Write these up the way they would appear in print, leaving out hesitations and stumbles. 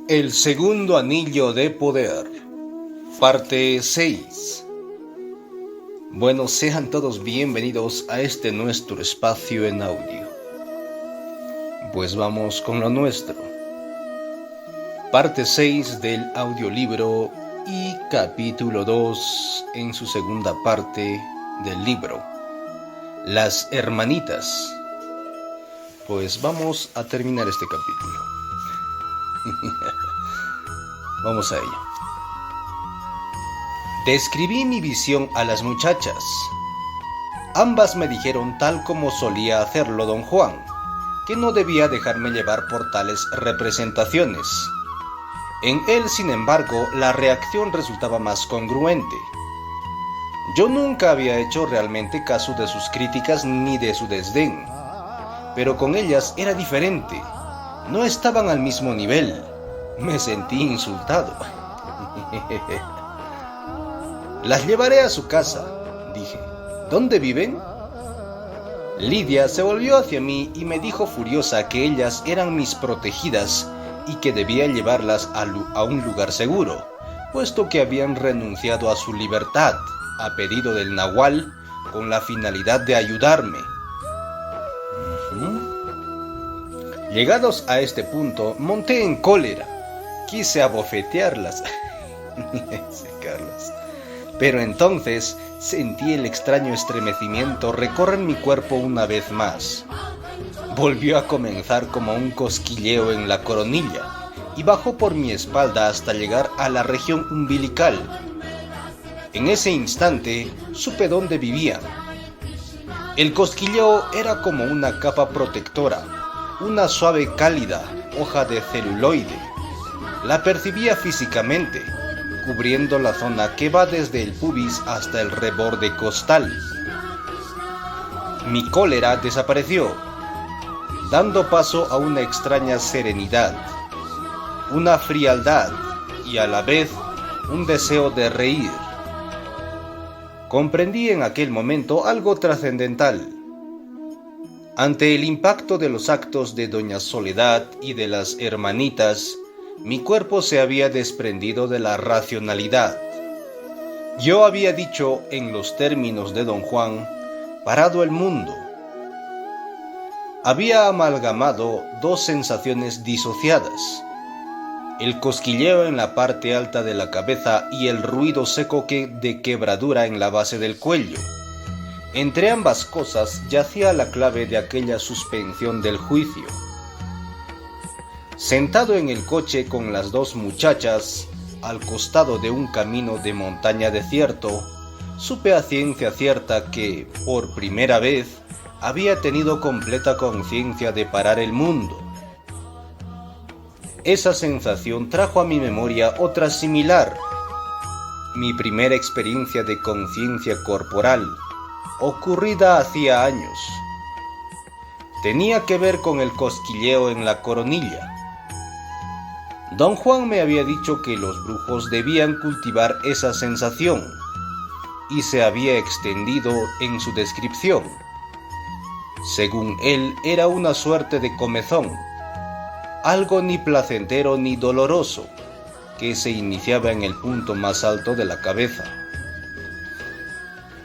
El segundo anillo de poder, parte 6. Bueno, sean todos bienvenidos a este nuestro espacio en audio. Pues vamos con lo nuestro. Parte 6 del audiolibro y capítulo 2 en su segunda parte del libro, Las Hermanitas. Pues vamos a terminar este capítulo. Vamos a ello. Describí mi visión a las muchachas. Ambas me dijeron, tal como solía hacerlo don Juan, que no debía dejarme llevar por tales representaciones. En él, sin embargo, la reacción resultaba más congruente. Yo nunca había hecho realmente caso de sus críticas ni de su desdén, pero con ellas era diferente. No estaban al mismo nivel. Me sentí insultado. Las llevaré a su casa, dije. ¿Dónde viven? Lidia se volvió hacia mí y me dijo furiosa que ellas eran mis protegidas y que debía llevarlas a un lugar seguro, puesto que habían renunciado a su libertad, a pedido del Nahual, con la finalidad de ayudarme. Llegados a este punto, monté en cólera. Quise abofetearlas, pero entonces sentí el extraño estremecimiento recorrer mi cuerpo una vez más. Volvió a comenzar como un cosquilleo en la coronilla y bajó por mi espalda hasta llegar a la región umbilical. En ese instante supe dónde vivían. El cosquilleo era como una capa protectora, una suave cálida hoja de celuloide. La percibía físicamente, cubriendo la zona que va desde el pubis hasta el reborde costal. Mi cólera desapareció, dando paso a una extraña serenidad, una frialdad y a la vez un deseo de reír. Comprendí en aquel momento algo trascendental. Ante el impacto de los actos de doña Soledad y de las hermanitas, mi cuerpo se había desprendido de la racionalidad. Yo había dicho, en los términos de don Juan, parado el mundo. Había amalgamado dos sensaciones disociadas: el cosquilleo en la parte alta de la cabeza y el ruido seco de quebradura en la base del cuello. Entre ambas cosas yacía la clave de aquella suspensión del juicio. Sentado en el coche con las dos muchachas, al costado de un camino de montaña desierto, supe a ciencia cierta que, por primera vez, había tenido completa conciencia de parar el mundo. Esa sensación trajo a mi memoria otra similar, mi primera experiencia de conciencia corporal, ocurrida hacía años. Tenía que ver con el cosquilleo en la coronilla. Don Juan me había dicho que los brujos debían cultivar esa sensación, y se había extendido en su descripción. Según él, era una suerte de comezón, algo ni placentero ni doloroso, que se iniciaba en el punto más alto de la cabeza.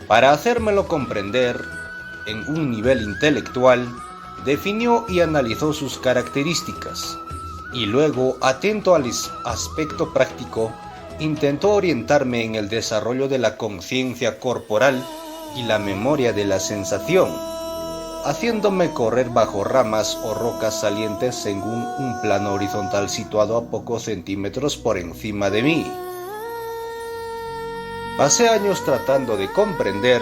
Para hacérmelo comprender, en un nivel intelectual, definió y analizó sus características, y luego, atento al aspecto práctico, intentó orientarme en el desarrollo de la conciencia corporal y la memoria de la sensación, haciéndome correr bajo ramas o rocas salientes según un plano horizontal situado a pocos centímetros por encima de mí. Pasé años tratando de comprender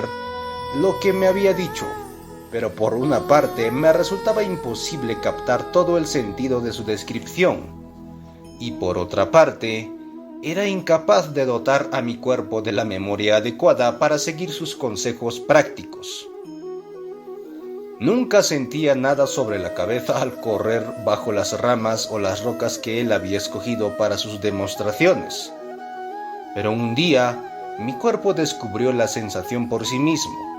lo que me había dicho, pero por una parte me resultaba imposible captar todo el sentido de su descripción, y por otra parte, era incapaz de dotar a mi cuerpo de la memoria adecuada para seguir sus consejos prácticos. Nunca sentía nada sobre la cabeza al correr bajo las ramas o las rocas que él había escogido para sus demostraciones, pero un día mi cuerpo descubrió la sensación por sí mismo,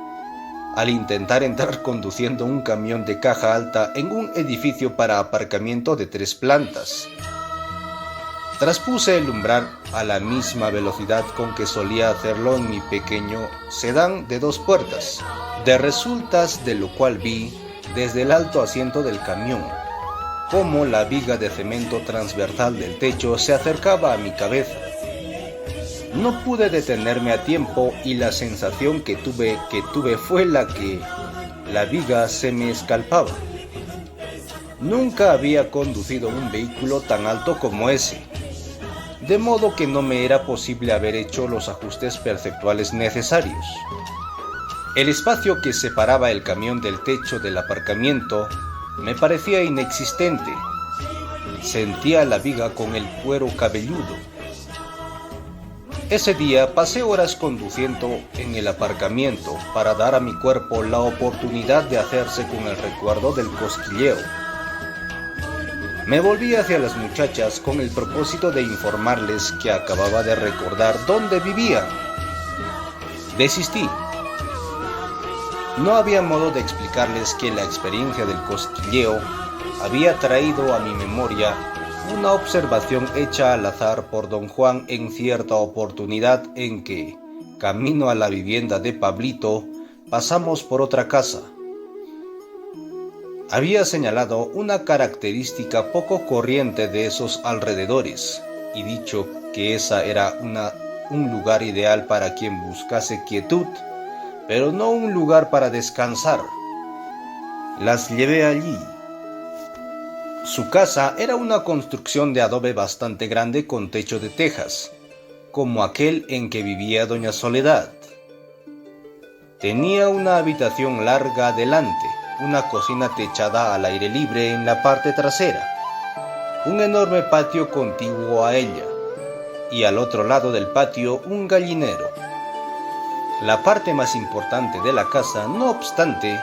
al intentar entrar conduciendo un camión de caja alta en un edificio para aparcamiento de 3 plantas. Traspuse el umbral a la misma velocidad con que solía hacerlo en mi pequeño sedán de 2 puertas, de resultas de lo cual vi, desde el alto asiento del camión, cómo la viga de cemento transversal del techo se acercaba a mi cabeza. No pude detenerme a tiempo y la sensación que tuve fue la que la viga se me escalpaba. Nunca había conducido un vehículo tan alto como ese, de modo que no me era posible haber hecho los ajustes perceptuales necesarios. El espacio que separaba el camión del techo del aparcamiento me parecía inexistente. Sentía la viga con el cuero cabelludo. Ese día pasé horas conduciendo en el aparcamiento para dar a mi cuerpo la oportunidad de hacerse con el recuerdo del cosquilleo. Me volví hacia las muchachas con el propósito de informarles que acababa de recordar dónde vivían. Desistí. No había modo de explicarles que la experiencia del cosquilleo había traído a mi memoria una observación hecha al azar por don Juan en cierta oportunidad en que, camino a la vivienda de Pablito, pasamos por otra casa. Había señalado una característica poco corriente de esos alrededores y dicho que esa era un lugar ideal para quien buscase quietud, pero no un lugar para descansar. Las llevé allí. Su casa era una construcción de adobe bastante grande con techo de tejas, como aquel en que vivía doña Soledad. Tenía una habitación larga adelante, una cocina techada al aire libre en la parte trasera, un enorme patio contiguo a ella, y al otro lado del patio un gallinero. La parte más importante de la casa, no obstante,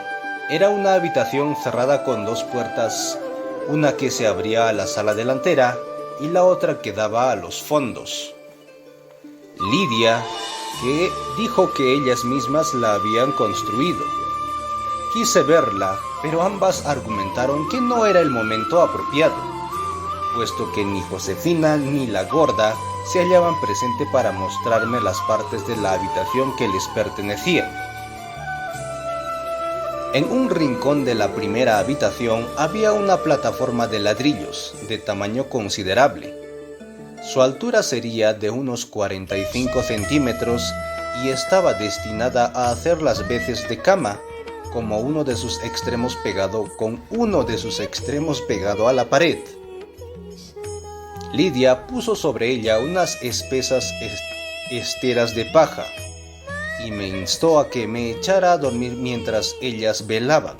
era una habitación cerrada con 2 puertas, una que se abría a la sala delantera y la otra que daba a los fondos. Lidia, que dijo que ellas mismas la habían construido. Quise verla, pero ambas argumentaron que no era el momento apropiado, puesto que ni Josefina ni la gorda se hallaban presentes para mostrarme las partes de la habitación que les pertenecían. En un rincón de la primera habitación había una plataforma de ladrillos de tamaño considerable. Su altura sería de unos 45 centímetros y estaba destinada a hacer las veces de cama, con uno de sus extremos pegado a la pared. Lidia puso sobre ella unas espesas esteras de paja y me instó a que me echara a dormir mientras ellas velaban.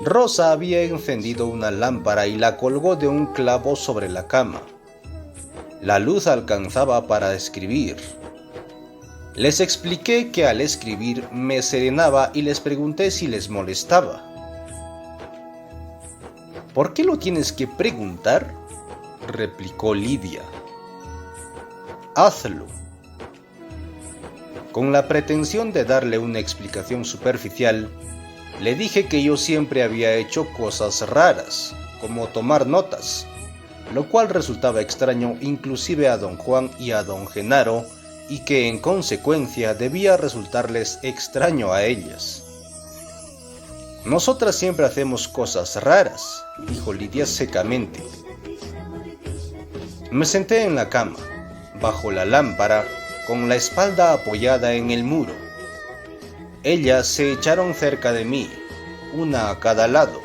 Rosa había encendido una lámpara y la colgó de un clavo sobre la cama. La luz alcanzaba para escribir. Les expliqué que al escribir me serenaba y les pregunté si les molestaba. «¿Por qué lo tienes que preguntar?», replicó Lidia. «Hazlo». Con la pretensión de darle una explicación superficial, le dije que yo siempre había hecho cosas raras, como tomar notas, lo cual resultaba extraño inclusive a don Juan y a don Genaro, y que en consecuencia debía resultarles extraño a ellas. «Nosotras siempre hacemos cosas raras», dijo Lidia secamente. Me senté en la cama, bajo la lámpara, con la espalda apoyada en el muro. Ellas se echaron cerca de mí, una a cada lado.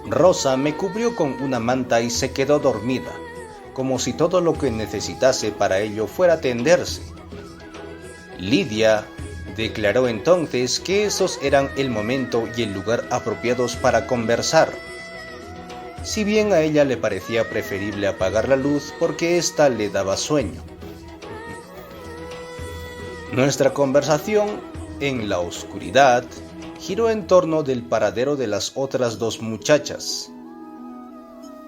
Rosa me cubrió con una manta y se quedó dormida, como si todo lo que necesitase para ello fuera tenderse. Lidia declaró entonces que esos eran el momento y el lugar apropiados para conversar, si bien a ella le parecía preferible apagar la luz porque ésta le daba sueño. Nuestra conversación, en la oscuridad, giró en torno del paradero de las otras 2 muchachas.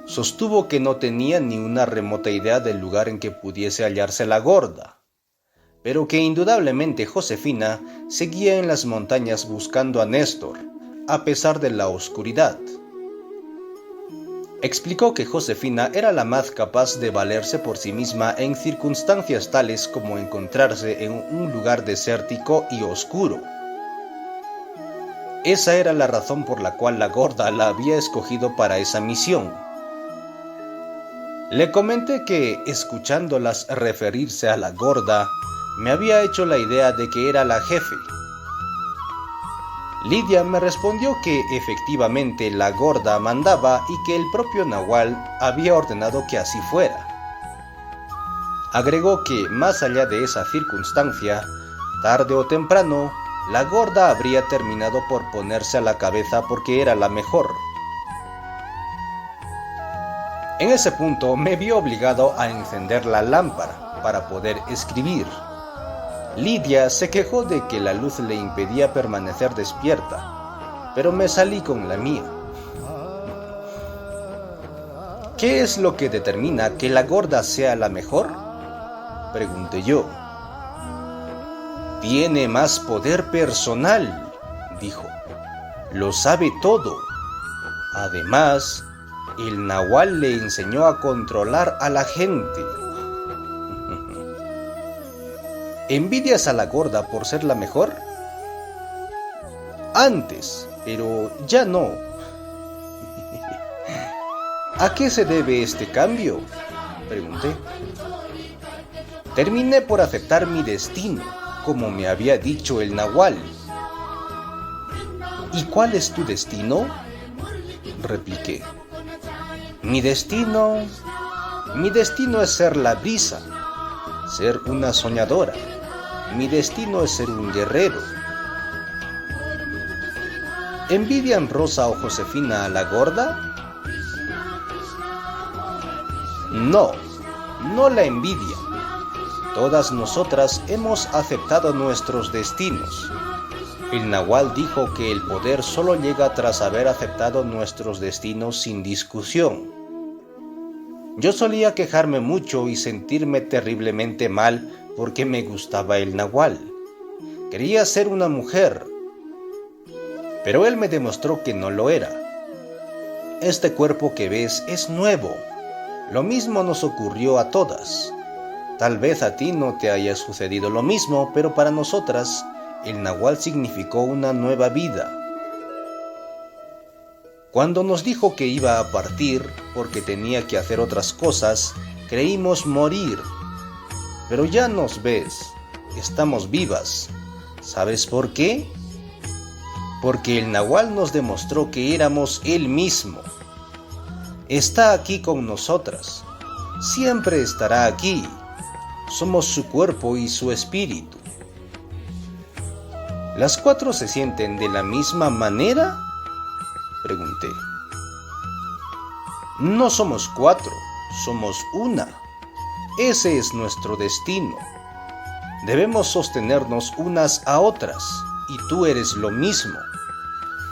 Sostuvo que no tenía ni una remota idea del lugar en que pudiese hallarse la gorda, pero que indudablemente Josefina seguía en las montañas buscando a Néstor, a pesar de la oscuridad. Explicó que Josefina era la más capaz de valerse por sí misma en circunstancias tales como encontrarse en un lugar desértico y oscuro. Esa era la razón por la cual la gorda la había escogido para esa misión. Le comenté que, escuchándolas referirse a la gorda, me había hecho la idea de que era la jefe. Lidia me respondió que efectivamente la gorda mandaba y que el propio Nahual había ordenado que así fuera. Agregó que, más allá de esa circunstancia, tarde o temprano, la gorda habría terminado por ponerse a la cabeza porque era la mejor. En ese punto me vi obligado a encender la lámpara para poder escribir. Lidia se quejó de que la luz le impedía permanecer despierta, pero me salí con la mía. ¿Qué es lo que determina que la gorda sea la mejor?, pregunté yo. Tiene más poder personal, dijo. Lo sabe todo. Además, el Nahual le enseñó a controlar a la gente. ¿Envidias a la gorda por ser la mejor? Antes, pero ya no. ¿A qué se debe este cambio?, pregunté. Terminé por aceptar mi destino, como me había dicho el Nahual. ¿Y cuál es tu destino?, repliqué. Mi destino es ser la brisa, ser una soñadora. Mi destino es ser un guerrero. ¿Envidian Rosa o Josefina a la gorda? No, no la envidian. Todas nosotras hemos aceptado nuestros destinos. El Nahual dijo que el poder solo llega tras haber aceptado nuestros destinos sin discusión. Yo solía quejarme mucho y sentirme terriblemente mal porque me gustaba el Nahual. Quería ser una mujer, pero él me demostró que no lo era. Este cuerpo que ves es nuevo. Lo mismo nos ocurrió a todas. Tal vez a ti no te haya sucedido lo mismo, pero para nosotras, el Nahual significó una nueva vida. Cuando nos dijo que iba a partir porque tenía que hacer otras cosas, creímos morir. Pero ya nos ves, estamos vivas. ¿Sabes por qué? Porque el Nahual nos demostró que éramos él mismo. Está aquí con nosotras. Siempre estará aquí. Somos su cuerpo y su espíritu. ¿Las cuatro se sienten de la misma manera?, pregunté. No somos cuatro, somos una. Ese es nuestro destino. Debemos sostenernos unas a otras, y tú eres lo mismo.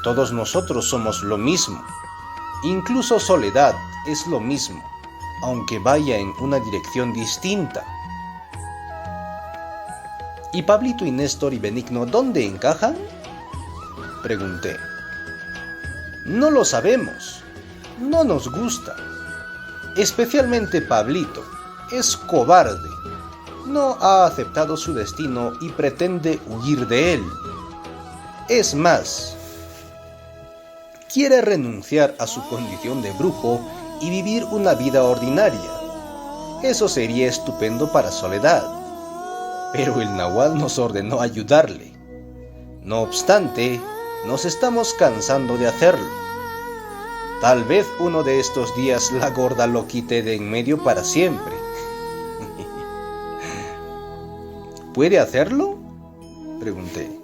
Todos nosotros somos lo mismo. Incluso Soledad es lo mismo, aunque vaya en una dirección distinta. ¿Y Pablito y Néstor y Benigno dónde encajan?, pregunté. No lo sabemos. No nos gusta. Especialmente Pablito. Es cobarde. No ha aceptado su destino y pretende huir de él. Es más, quiere renunciar a su condición de brujo y vivir una vida ordinaria. Eso sería estupendo para Soledad. Pero el Nahual nos ordenó ayudarle. No obstante, nos estamos cansando de hacerlo. Tal vez uno de estos días la gorda lo quite de en medio para siempre. ¿Puede hacerlo?, pregunté.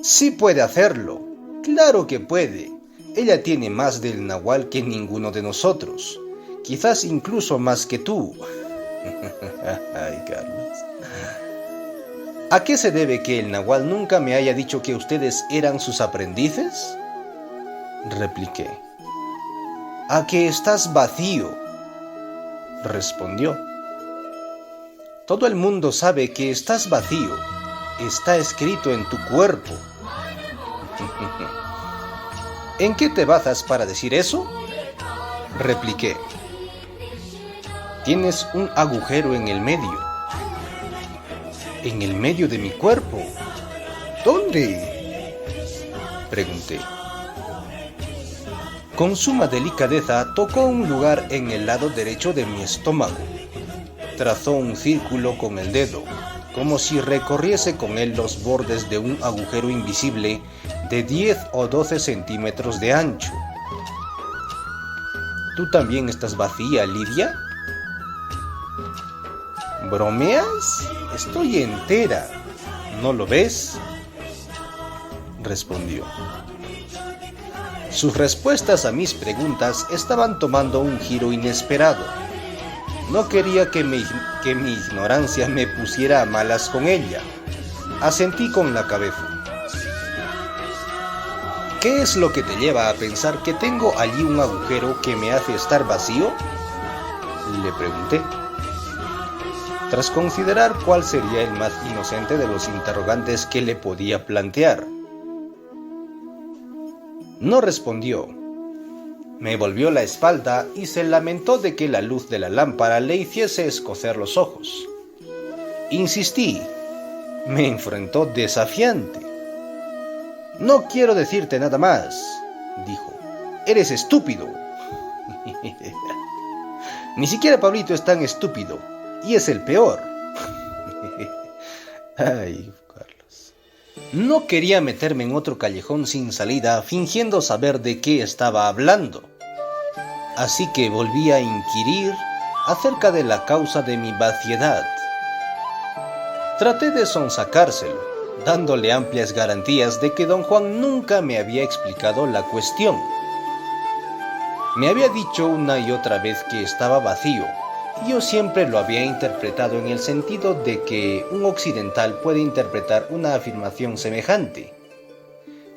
Sí puede hacerlo. Claro que puede. Ella tiene más del Nahual que ninguno de nosotros. Quizás incluso más que tú. Ay, Carlos. ¿A qué se debe que el Nahual nunca me haya dicho que ustedes eran sus aprendices?, repliqué. A que estás vacío, respondió. Todo el mundo sabe que estás vacío. Está escrito en tu cuerpo. ¿En qué te basas para decir eso?, repliqué. Tienes un agujero en el medio. ¿En el medio de mi cuerpo? ¿Dónde?, pregunté. Con suma delicadeza tocó un lugar en el lado derecho de mi estómago. Trazó un círculo con el dedo, como si recorriese con él los bordes de un agujero invisible de 10 o 12 centímetros de ancho. ¿Tú también estás vacía, Lidia? ¿Bromeas? Estoy entera. ¿No lo ves?, respondió. Sus respuestas a mis preguntas estaban tomando un giro inesperado. No quería que mi ignorancia me pusiera a malas con ella. Asentí con la cabeza. ¿Qué es lo que te lleva a pensar que tengo allí un agujero que me hace estar vacío?, le pregunté. Tras considerar cuál sería el más inocente de los interrogantes que le podía plantear. No respondió. Me volvió la espalda y se lamentó de que la luz de la lámpara le hiciese escocer los ojos. Insistí. Me enfrentó desafiante. No quiero decirte nada más, dijo. Eres estúpido. Ni siquiera Pablito es tan estúpido, y es el peor. Ay, Carlos. No quería meterme en otro callejón sin salida fingiendo saber de qué estaba hablando. Así que volví a inquirir acerca de la causa de mi vaciedad. Traté de sonsacárselo, dándole amplias garantías de que don Juan nunca me había explicado la cuestión. Me había dicho una y otra vez que estaba vacío, y yo siempre lo había interpretado en el sentido de que un occidental puede interpretar una afirmación semejante.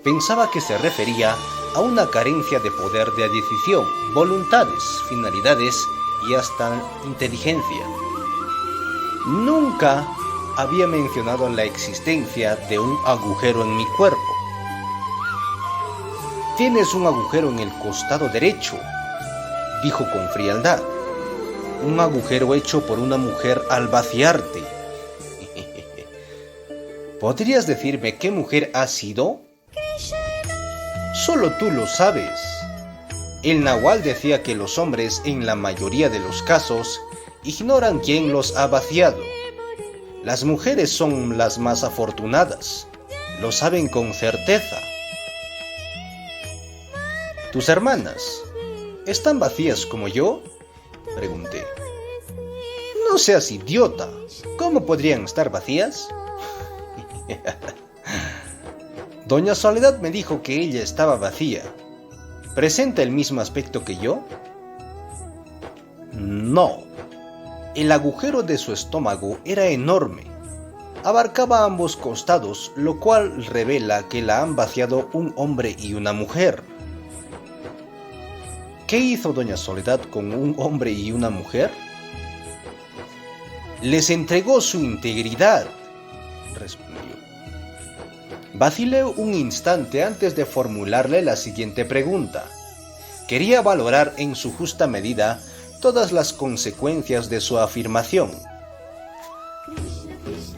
Pensaba que se refería a una carencia de poder de decisión, voluntades, finalidades y hasta inteligencia. Nunca había mencionado la existencia de un agujero en mi cuerpo. Tienes un agujero en el costado derecho, dijo con frialdad. Un agujero hecho por una mujer al vaciarte. ¿Podrías decirme qué mujer ha sido? Solo tú lo sabes. El Nahual decía que los hombres, en la mayoría de los casos, ignoran quién los ha vaciado. Las mujeres son las más afortunadas. Lo saben con certeza. ¿Tus hermanas están vacías como yo?, pregunté. No seas idiota. ¿Cómo podrían estar vacías? Doña Soledad me dijo que ella estaba vacía. ¿Presenta el mismo aspecto que yo? No. El agujero de su estómago era enorme. Abarcaba ambos costados, lo cual revela que la han vaciado un hombre y una mujer. ¿Qué hizo doña Soledad con un hombre y una mujer? Les entregó su integridad, respondió. Vacilé un instante antes de formularle la siguiente pregunta. Quería valorar en su justa medida todas las consecuencias de su afirmación.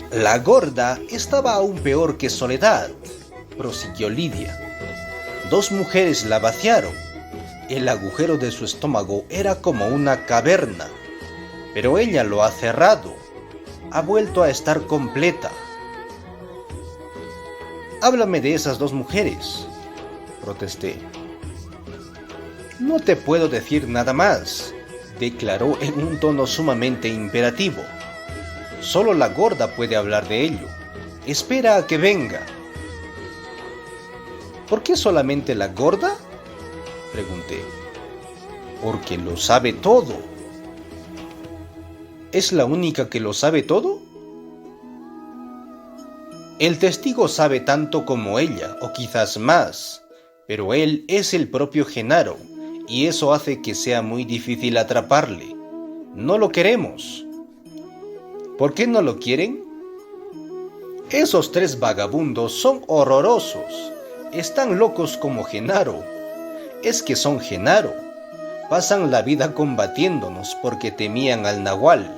La gorda estaba aún peor que Soledad, prosiguió Lidia. 2 mujeres la vaciaron. El agujero de su estómago era como una caverna, pero ella lo ha cerrado. Ha vuelto a estar completa. Háblame de esas 2 mujeres, protesté. No te puedo decir nada más, declaró en un tono sumamente imperativo. Solo la gorda puede hablar de ello. Espera a que venga. ¿Por qué solamente la gorda?, pregunté. Porque lo sabe todo. ¿Es la única que lo sabe todo? El testigo sabe tanto como ella, o quizás más, pero él es el propio Genaro, y eso hace que sea muy difícil atraparle. No lo queremos. ¿Por qué no lo quieren? Esos 3 vagabundos son horrorosos. Están locos como Genaro. Es que son Genaro. Pasan la vida combatiéndonos porque temían al nahual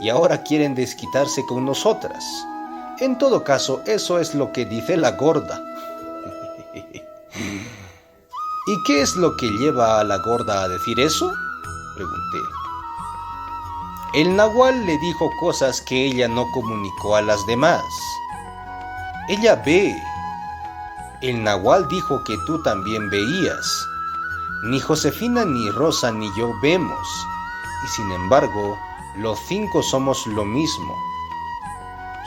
y ahora quieren desquitarse con nosotras. En todo caso, eso es lo que dice la gorda. ¿Y qué es lo que lleva a la gorda a decir eso?, pregunté. El nahual le dijo cosas que ella no comunicó a las demás. Ella ve. El nahual dijo que tú también veías. Ni Josefina, ni Rosa, ni yo vemos. Y sin embargo, los 5 somos lo mismo.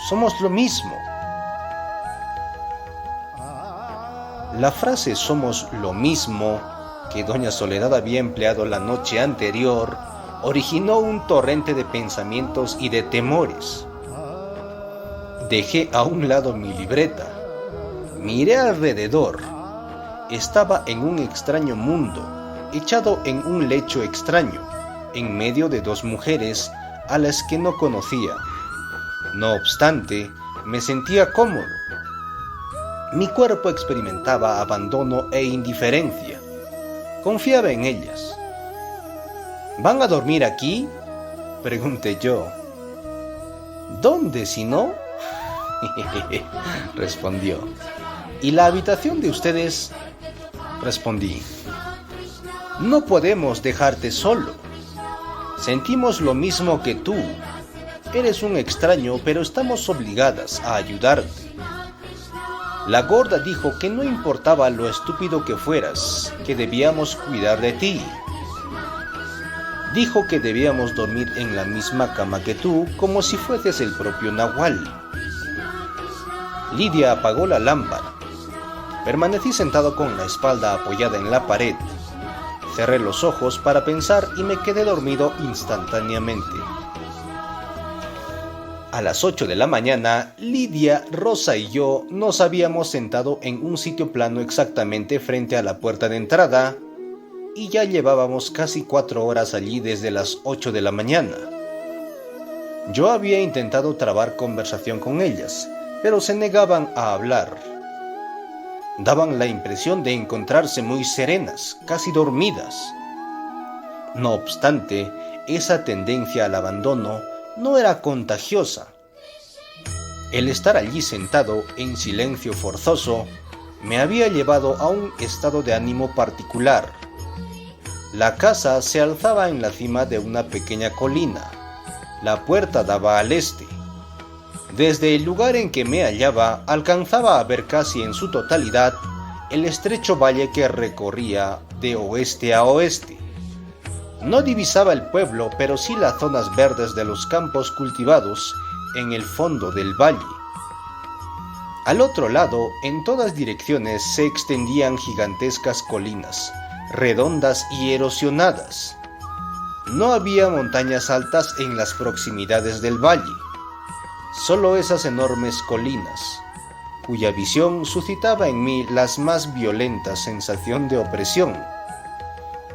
Somos lo mismo. La frase "somos lo mismo", que doña Soledad había empleado la noche anterior, originó un torrente de pensamientos y de temores. Dejé a un lado mi libreta. Miré alrededor. Estaba en un extraño mundo, echado en un lecho extraño, en medio de 2 mujeres a las que no conocía. No obstante, me sentía cómodo. Mi cuerpo experimentaba abandono e indiferencia. Confiaba en ellas. ¿Van a dormir aquí?, pregunté yo. ¿Dónde si no?, respondió. ¿Y la habitación de ustedes?, respondí. No podemos dejarte solo. Sentimos lo mismo que tú. Eres un extraño, pero estamos obligadas a ayudarte. La gorda dijo que no importaba lo estúpido que fueras, que debíamos cuidar de ti. Dijo que debíamos dormir en la misma cama que tú, como si fueses el propio nahual. Lidia apagó la lámpara. Permanecí sentado con la espalda apoyada en la pared. Cerré los ojos para pensar y me quedé dormido instantáneamente. A las 8 de la mañana, Lidia, Rosa y yo nos habíamos sentado en un sitio plano exactamente frente a la puerta de entrada y ya llevábamos casi 4 horas allí desde las 8 de la mañana. Yo había intentado trabar conversación con ellas, pero se negaban a hablar. Daban la impresión de encontrarse muy serenas, casi dormidas. No obstante, esa tendencia al abandono no era contagiosa. El estar allí sentado en silencio forzoso me había llevado a un estado de ánimo particular. La casa se alzaba en la cima de una pequeña colina. La puerta daba al este. Desde el lugar en que me hallaba alcanzaba a ver casi en su totalidad el estrecho valle que recorría de oeste a oeste. No divisaba el pueblo, pero sí las zonas verdes de los campos cultivados en el fondo del valle. Al otro lado, en todas direcciones se extendían gigantescas colinas, redondas y erosionadas. No había montañas altas en las proximidades del valle, solo esas enormes colinas, cuya visión suscitaba en mí las más violentas sensación de opresión.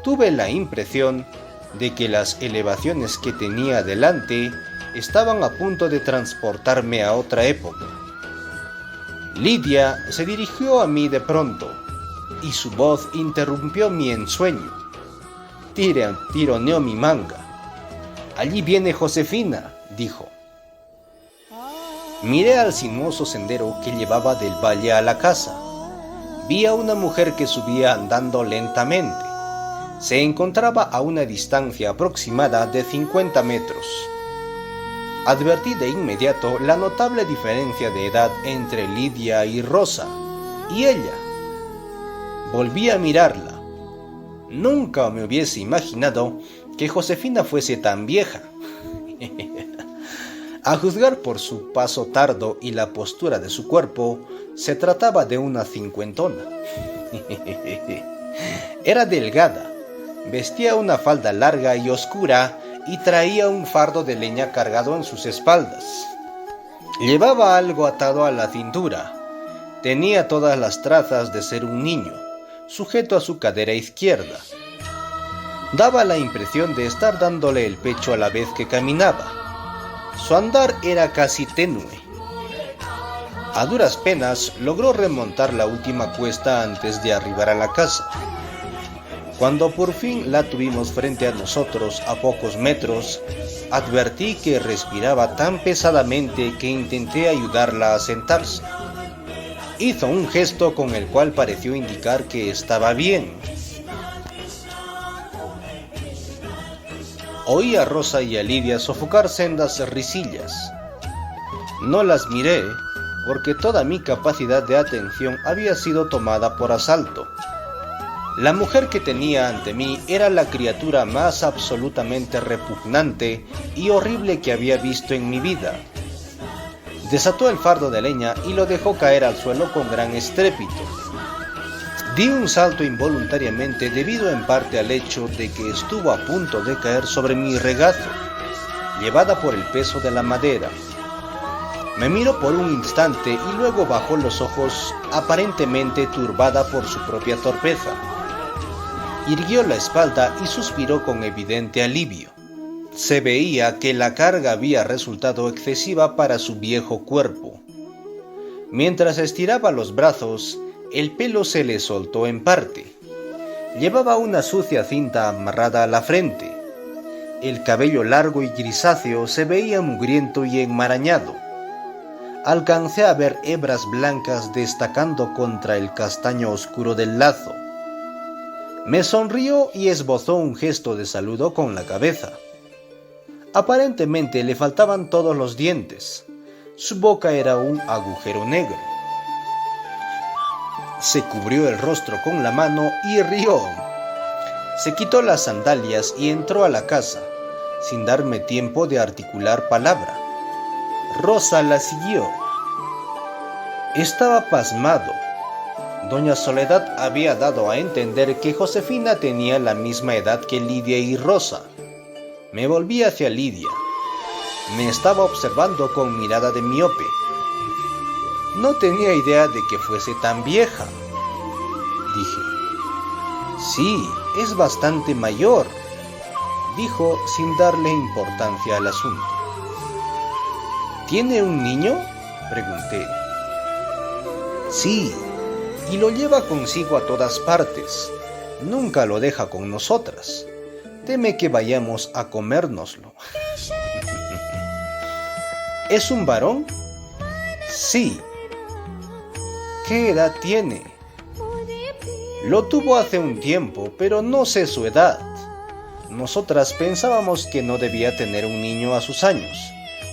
Tuve la impresión de que las elevaciones que tenía delante estaban a punto de transportarme a otra época. Lidia se dirigió a mí de pronto, y su voz interrumpió mi ensueño. Tironeó mi manga. «Allí viene Josefina», dijo. Miré al sinuoso sendero que llevaba del valle a la casa. Vi a una mujer que subía andando lentamente. Se encontraba a una distancia aproximada de 50 metros. Advertí de inmediato la notable diferencia de edad entre Lidia y Rosa, y ella. Volví a mirarla. Nunca me hubiese imaginado que Josefina fuese tan vieja. A juzgar por su paso tardo y la postura de su cuerpo, se trataba de una cincuentona. Era delgada, vestía una falda larga y oscura y traía un fardo de leña cargado en sus espaldas. Llevaba algo atado a la cintura. Tenía todas las trazas de ser un niño, sujeto a su cadera izquierda. Daba la impresión de estar dándole el pecho a la vez que caminaba. Su andar era casi tenue. A duras penas logró remontar la última cuesta antes de arribar a la casa. Cuando por fin la tuvimos frente a nosotros a pocos metros, advertí que respiraba tan pesadamente que intenté ayudarla a sentarse. Hizo un gesto con el cual pareció indicar que estaba bien. Oí a Rosa y a Lidia sofocar sendas risillas. No las miré porque toda mi capacidad de atención había sido tomada por asalto. La mujer que tenía ante mí era la criatura más absolutamente repugnante y horrible que había visto en mi vida. Desató el fardo de leña y lo dejó caer al suelo con gran estrépito. Di un salto involuntariamente debido en parte al hecho de que estuvo a punto de caer sobre mi regazo, llevada por el peso de la madera. Me miró por un instante y luego bajó los ojos, aparentemente turbada por su propia torpeza. Irguió la espalda y suspiró con evidente alivio. Se veía que la carga había resultado excesiva para su viejo cuerpo. Mientras estiraba los brazos, el pelo se le soltó en parte. Llevaba una sucia cinta amarrada a la frente. El cabello largo y grisáceo se veía mugriento y enmarañado. Alcancé a ver hebras blancas destacando contra el castaño oscuro del lazo. Me sonrió y esbozó un gesto de saludo con la cabeza. Aparentemente le faltaban todos los dientes. Su boca era un agujero negro. Se cubrió el rostro con la mano y rió. Se quitó las sandalias y entró a la casa, sin darme tiempo de articular palabra. Rosa la siguió. Estaba pasmado. Doña Soledad había dado a entender que Josefina tenía la misma edad que Lidia y Rosa. Me volví hacia Lidia. Me estaba observando con mirada de miope. No tenía idea de que fuese tan vieja, dije. Sí, es bastante mayor, dijo sin darle importancia al asunto. ¿Tiene un niño?, pregunté. Sí, y lo lleva consigo a todas partes. Nunca lo deja con nosotras. Teme que vayamos a comérnoslo. ¿Es un varón? Sí. ¿Qué edad tiene? Lo tuvo hace un tiempo, pero no sé su edad. Nosotras pensábamos que no debía tener un niño a sus años,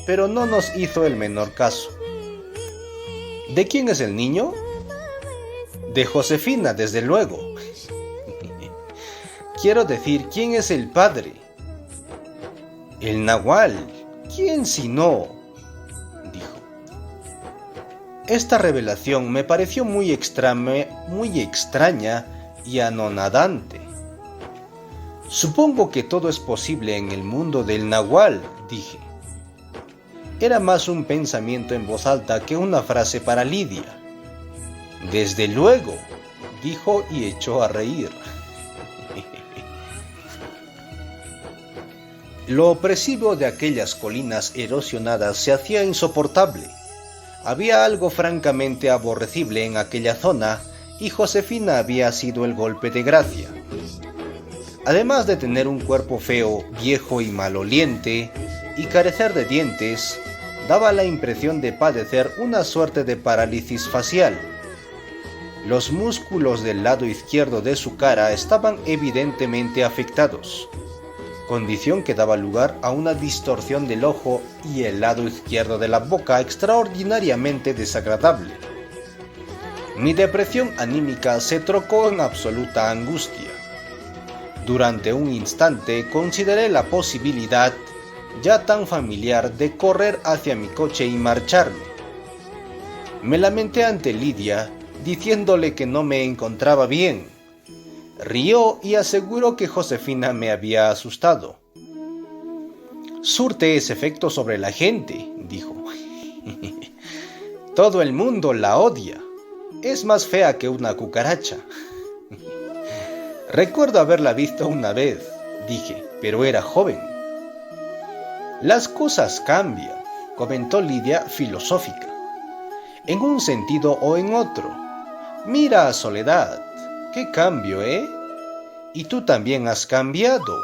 pero no nos hizo el menor caso. ¿De quién es el niño? De Josefina, desde luego. Quiero decir, ¿quién es el padre? El Nahual. ¿Quién si no? Dijo. Esta revelación me pareció muy extraña y anonadante. Supongo que todo es posible en el mundo del Nahual, dije. Era más un pensamiento en voz alta que una frase para Lidia. Desde luego, dijo y echó a reír. Lo opresivo de aquellas colinas erosionadas se hacía insoportable. Había algo francamente aborrecible en aquella zona y Josefina había sido el golpe de gracia. Además de tener un cuerpo feo, viejo y maloliente, y carecer de dientes, daba la impresión de padecer una suerte de parálisis facial. Los músculos del lado izquierdo de su cara estaban evidentemente afectados, condición que daba lugar a una distorsión del ojo y el lado izquierdo de la boca extraordinariamente desagradable. Mi depresión anímica se trocó en absoluta angustia. Durante un instante consideré la posibilidad, ya tan familiar, de correr hacia mi coche y marcharme. Me lamenté ante Lidia, diciéndole que no me encontraba bien. Rió y aseguró que Josefina me había asustado. Surte ese efecto sobre la gente, dijo. Todo el mundo la odia. Es más fea que una cucaracha. Recuerdo haberla visto una vez, dije, pero era joven. Las cosas cambian, comentó Lidia filosófica, en un sentido o en otro. Mira a Soledad, qué cambio, ¿eh? Y tú también has cambiado.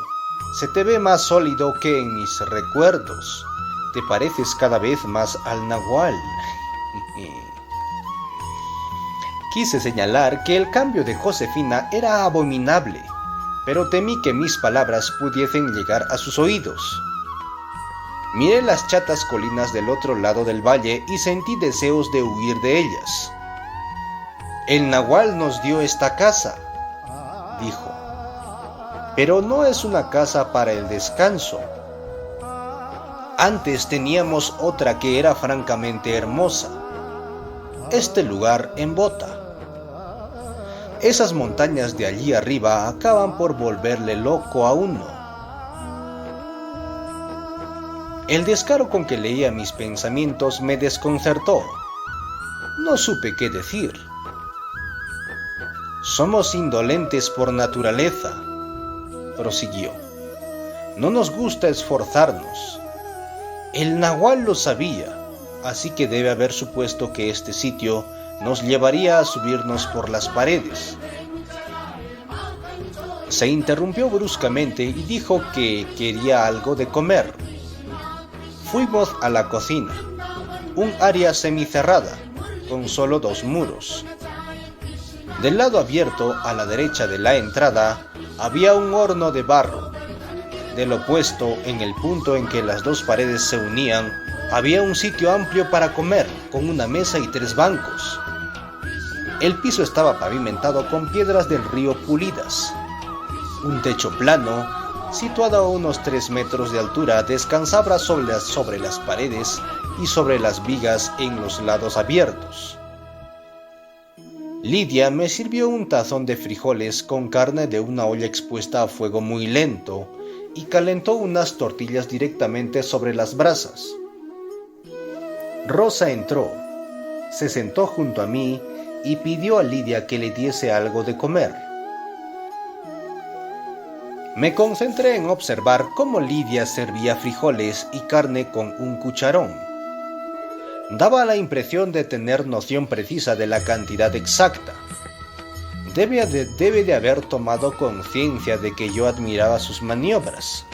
Se te ve más sólido que en mis recuerdos. Te pareces cada vez más al nahual. Quise señalar que el cambio de Josefina era abominable, pero temí que mis palabras pudiesen llegar a sus oídos. Miré las chatas colinas del otro lado del valle y sentí deseos de huir de ellas. El nahual nos dio esta casa, dijo, pero no es una casa para el descanso. Antes teníamos otra que era francamente hermosa. Este lugar embota. Esas montañas de allí arriba acaban por volverle loco a uno. El descaro con que leía mis pensamientos me desconcertó. No supe qué decir. Somos indolentes por naturaleza, prosiguió. No nos gusta esforzarnos. El nahual lo sabía, así que debe haber supuesto que este sitio nos llevaría a subirnos por las paredes. Se interrumpió bruscamente y dijo que quería algo de comer. Fuimos a la cocina, un área semicerrada, con solo 2 muros. Del lado abierto, a la derecha de la entrada, había un horno de barro. Del opuesto, en el punto en que las 2 paredes se unían, había un sitio amplio para comer, con una mesa y 3 bancos. El piso estaba pavimentado con piedras del río pulidas. Un techo plano, situado a unos 3 metros de altura, descansaba sobre las paredes y sobre las vigas en los lados abiertos. Lidia me sirvió un tazón de frijoles con carne de una olla expuesta a fuego muy lento y calentó unas tortillas directamente sobre las brasas. Rosa entró, se sentó junto a mí y pidió a Lidia que le diese algo de comer. Me concentré en observar cómo Lidia servía frijoles y carne con un cucharón. Daba la impresión de tener noción precisa de la cantidad exacta. Debe de haber tomado conciencia de que yo admiraba sus maniobras.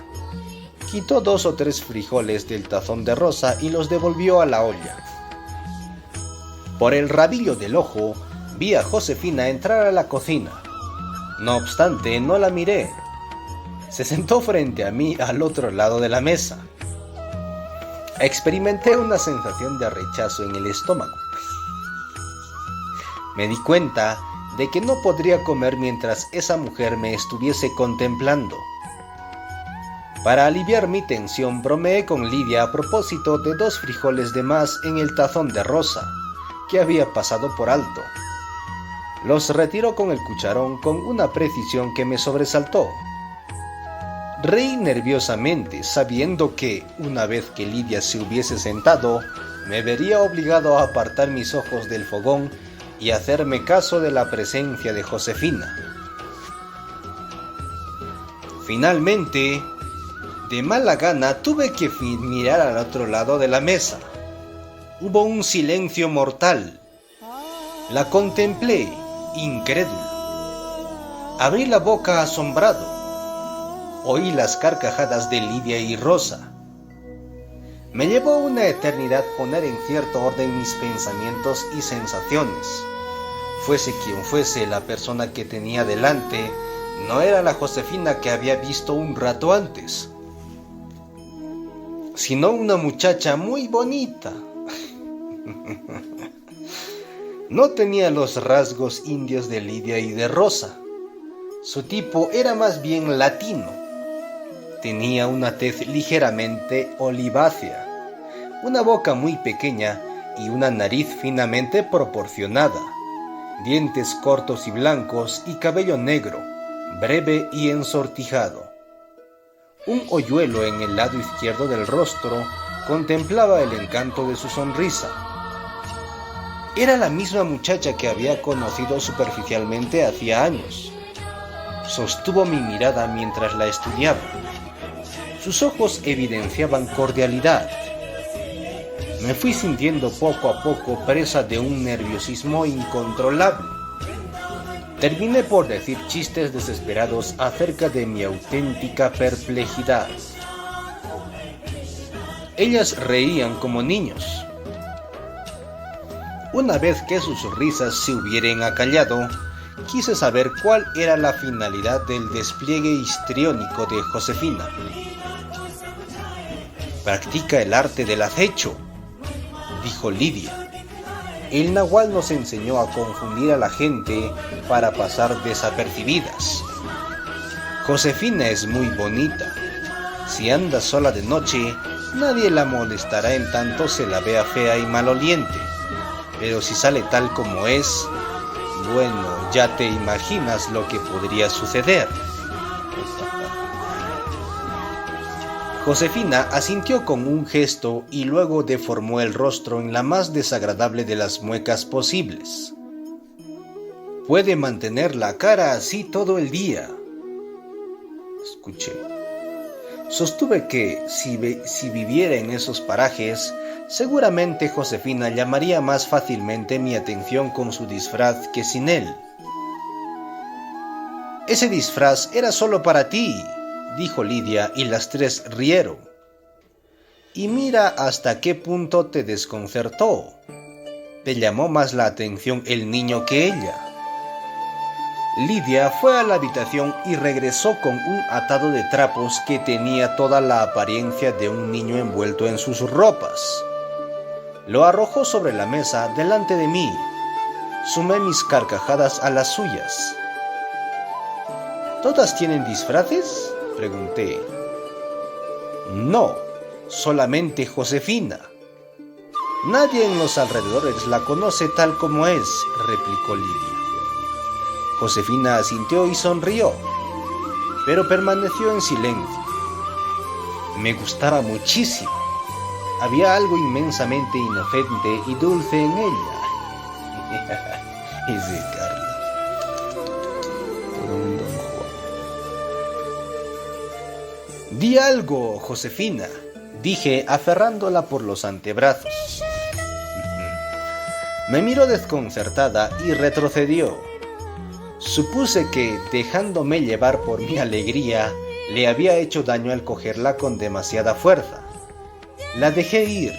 Quitó 2 o 3 frijoles del tazón de Rosa y los devolvió a la olla. Por el rabillo del ojo, vi a Josefina entrar a la cocina. No obstante, no la miré. Se sentó frente a mí al otro lado de la mesa. Experimenté una sensación de rechazo en el estómago. Me di cuenta de que no podría comer mientras esa mujer me estuviese contemplando. Para aliviar mi tensión, bromeé con Lidia a propósito de 2 frijoles de más en el tazón de Rosa, que había pasado por alto. Los retiró con el cucharón con una precisión que me sobresaltó. Reí nerviosamente, sabiendo que, una vez que Lidia se hubiese sentado, me vería obligado a apartar mis ojos del fogón y hacerme caso de la presencia de Josefina. Finalmente, de mala gana, tuve que mirar al otro lado de la mesa. Hubo un silencio mortal. La contemplé, incrédulo. Abrí la boca asombrado. Oí las carcajadas de Lidia y Rosa. Me llevó una eternidad poner en cierto orden mis pensamientos y sensaciones. Fuese quien fuese la persona que tenía delante, no era la Josefina que había visto un rato antes, sino una muchacha muy bonita. No tenía los rasgos indios de Lidia y de Rosa. Su tipo era más bien latino. Tenía una tez ligeramente olivácea, una boca muy pequeña y una nariz finamente proporcionada, dientes cortos y blancos y cabello negro, breve y ensortijado. Un hoyuelo en el lado izquierdo del rostro contemplaba el encanto de su sonrisa. Era la misma muchacha que había conocido superficialmente hacía años. Sostuvo mi mirada mientras la estudiaba. Sus ojos evidenciaban cordialidad. Me fui sintiendo poco a poco presa de un nerviosismo incontrolable. Terminé por decir chistes desesperados acerca de mi auténtica perplejidad. Ellas reían como niños. Una vez que sus risas se hubieran acallado, quise saber cuál era la finalidad del despliegue histriónico de Josefina. «Practica el arte del acecho», dijo Lidia. El nahual nos enseñó a confundir a la gente para pasar desapercibidas. Josefina es muy bonita. Si anda sola de noche, nadie la molestará en tanto se la vea fea y maloliente. Pero si sale tal como es, bueno, ya te imaginas lo que podría suceder. Josefina asintió con un gesto y luego deformó el rostro en la más desagradable de las muecas posibles. «Puede mantener la cara así todo el día», escuché. Sostuve que, si viviera en esos parajes, seguramente Josefina llamaría más fácilmente mi atención con su disfraz que sin él. «Ese disfraz era solo para ti», dijo Lidia, y las tres rieron. «Y mira hasta qué punto te desconcertó. Te llamó más la atención el niño que ella». Lidia fue a la habitación y regresó con un atado de trapos que tenía toda la apariencia de un niño envuelto en sus ropas. Lo arrojó sobre la mesa delante de mí. Sumé mis carcajadas a las suyas. «¿Todas tienen disfraces?», pregunté. «No, solamente Josefina. Nadie en los alrededores la conoce tal como es», replicó Lidia. Josefina asintió y sonrió, pero permaneció en silencio. Me gustaba muchísimo. Había algo inmensamente inocente y dulce en ella. Ese Carlos. Por un Don Juan. «Di algo, Josefina», dije, aferrándola por los antebrazos. Me miró desconcertada y retrocedió. Supuse que, dejándome llevar por mi alegría, le había hecho daño al cogerla con demasiada fuerza. La dejé ir.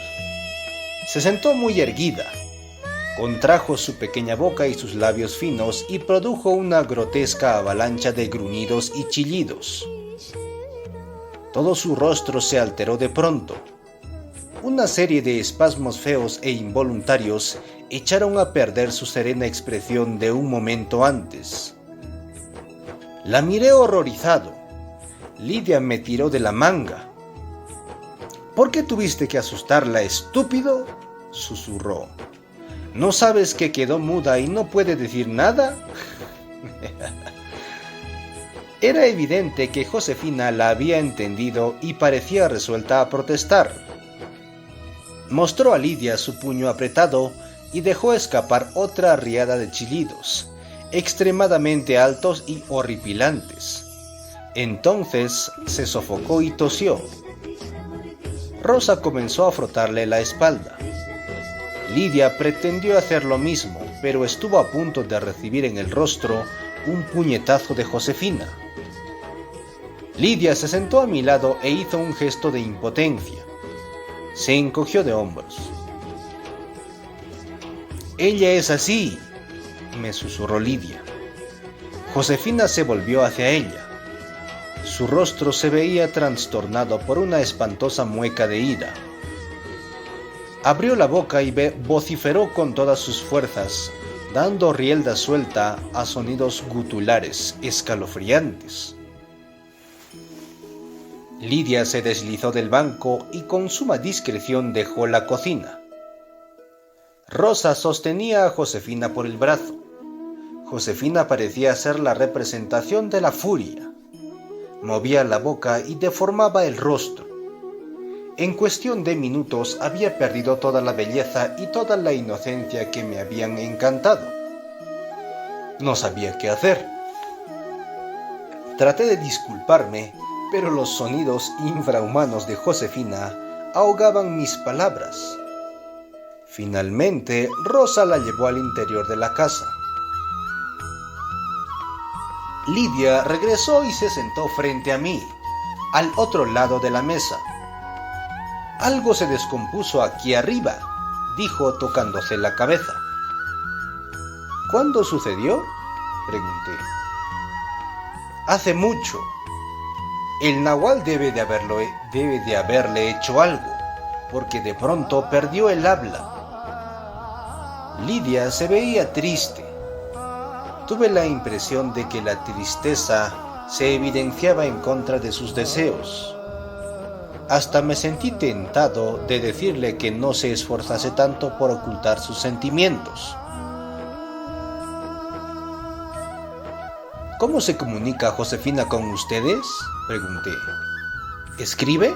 Se sentó muy erguida. Contrajo su pequeña boca y sus labios finos y produjo una grotesca avalancha de gruñidos y chillidos. Todo su rostro se alteró de pronto. Una serie de espasmos feos e involuntarios echaron a perder su serena expresión de un momento antes. La miré horrorizado. Lidia me tiró de la manga. «¿Por qué tuviste que asustarla, estúpido?», susurró. «¿No sabes que quedó muda y no puede decir nada?». Era evidente que Josefina la había entendido y parecía resuelta a protestar. Mostró a Lidia su puño apretado y dejó escapar otra riada de chillidos, extremadamente altos y horripilantes. Entonces se sofocó y tosió. Rosa comenzó a frotarle la espalda. Lidia pretendió hacer lo mismo, pero estuvo a punto de recibir en el rostro un puñetazo de Josefina. Lidia se sentó a mi lado e hizo un gesto de impotencia. Se encogió de hombros. «Ella es así», me susurró Lidia. Josefina se volvió hacia ella. Su rostro se veía trastornado por una espantosa mueca de ira. Abrió la boca y vociferó con todas sus fuerzas, dando rienda suelta a sonidos gutulares escalofriantes. Lidia se deslizó del banco y con suma discreción dejó la cocina. Rosa sostenía a Josefina por el brazo. Josefina parecía ser la representación de la furia. Movía la boca y deformaba el rostro. En cuestión de minutos había perdido toda la belleza y toda la inocencia que me habían encantado. No sabía qué hacer. Traté de disculparme, pero los sonidos infrahumanos de Josefina ahogaban mis palabras. Finalmente, Rosa la llevó al interior de la casa. Lidia regresó y se sentó frente a mí, al otro lado de la mesa. «Algo se descompuso aquí arriba», dijo tocándose la cabeza. «¿Cuándo sucedió?», pregunté. «Hace mucho. El nahual debe de haberle hecho algo, porque de pronto perdió el habla». Lidia se veía triste. Tuve la impresión de que la tristeza se evidenciaba en contra de sus deseos. Hasta me sentí tentado de decirle que no se esforzase tanto por ocultar sus sentimientos. «¿Cómo se comunica Josefina con ustedes?», pregunté. «¿Escribe?».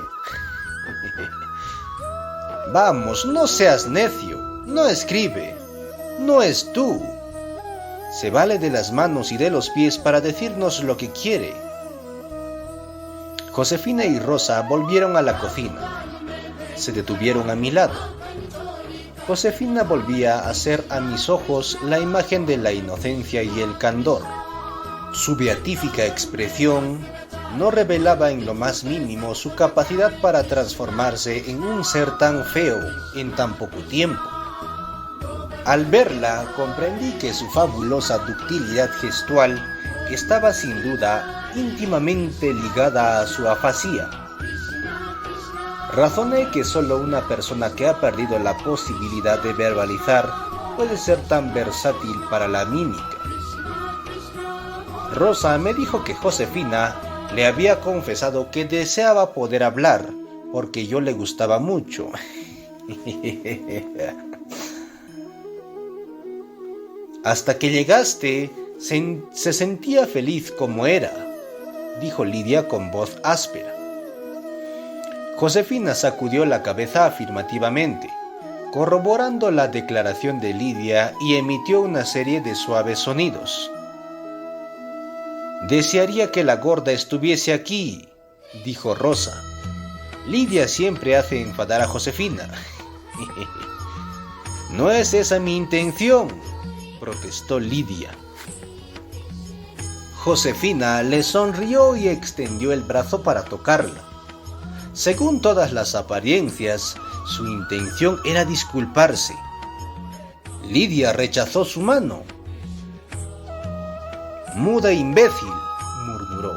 «Vamos, no seas necio. No escribe. No es tú. Se vale de las manos y de los pies para decirnos lo que quiere». Josefina y Rosa volvieron a la cocina. Se detuvieron a mi lado. Josefina volvía a ser a mis ojos la imagen de la inocencia y el candor. Su beatífica expresión no revelaba en lo más mínimo su capacidad para transformarse en un ser tan feo en tan poco tiempo. Al verla, comprendí que su fabulosa ductilidad gestual estaba sin duda íntimamente ligada a su afasia. Razoné que solo una persona que ha perdido la posibilidad de verbalizar puede ser tan versátil para la mímica. Rosa me dijo que Josefina le había confesado que deseaba poder hablar, porque yo le gustaba mucho. «Hasta que llegaste, se sentía feliz como era», dijo Lidia con voz áspera. Josefina sacudió la cabeza afirmativamente, corroborando la declaración de Lidia, y emitió una serie de suaves sonidos. «Desearía que la gorda estuviese aquí», dijo Rosa. «Lidia siempre hace enfadar a Josefina». «No es esa mi intención», protestó Lidia. Josefina le sonrió y extendió el brazo para tocarla. Según todas las apariencias, su intención era disculparse. Lidia rechazó su mano. «Muda imbécil», murmuró.